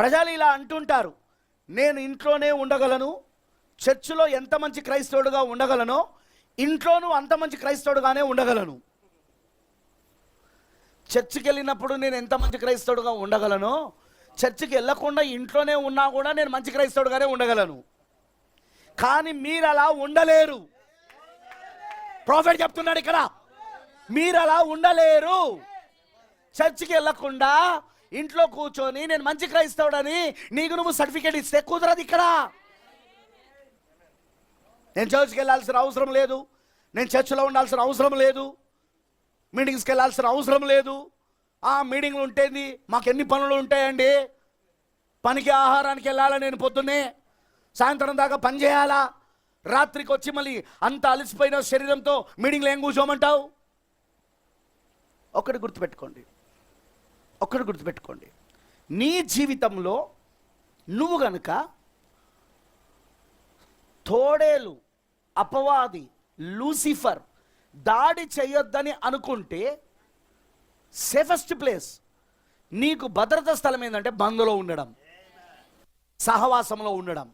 ప్రజలు ఇలా అంటుంటారు, నేను ఇంట్లోనే ఉండగలను, చర్చిలో ఎంత మంచి క్రైస్తవుడుగా ఉండగలనో ఇంట్లోనూ అంత మంచి క్రైస్తవుడుగానే ఉండగలను. చర్చికి వెళ్ళినప్పుడు నేను ఎంత మంచి క్రైస్తవుడుగా ఉండగలనో చర్చికి వెళ్ళకుండా ఇంట్లోనే ఉన్నా కూడా నేను మంచి క్రైస్తవుడుగానే ఉండగలను. కానీ మీరు అలా ఉండలేరు. ప్రాఫెట్ చెప్తున్నాడు ఇక్కడ, మీరు అలా ఉండలేరు. చర్చికి వెళ్ళకుండా ఇంట్లో కూర్చొని నేను మంచి క్రైస్తవుడని నీకు నువ్వు సర్టిఫికేట్ ఇస్తే కుదరదు. ఇక్కడ నేను చర్చ్కి వెళ్ళాల్సిన అవసరం లేదు, నేను చర్చిలో ఉండాల్సిన అవసరం లేదు, మీటింగ్స్కి వెళ్ళాల్సిన అవసరం లేదు. ఆ మీటింగ్లు ఉంటేంది, మాకు ఎన్ని పనులు ఉంటాయండి, పనికి ఆహారానికి వెళ్ళాలా, నేను పొద్దున్నే సాయంత్రం దాకా పని చేయాలా, రాత్రికి వచ్చి మళ్ళీ అంత అలసిపోయిన శరీరంతో మీటింగ్లో ఏం కూర్చోమంటావు? ఒక్కటి గుర్తుపెట్టుకోండి, నీ జీవితంలో నువ్వు గనుక తోడేలు, అపవాది, లూసిఫర్ దాడి చేయొద్దని అనుకుంటే సేఫెస్ట్ ప్లేస్, నీకు భద్రతా స్థలం ఏంటంటే బంధులో ఉండడం, సహవాసంలో ఉండడం.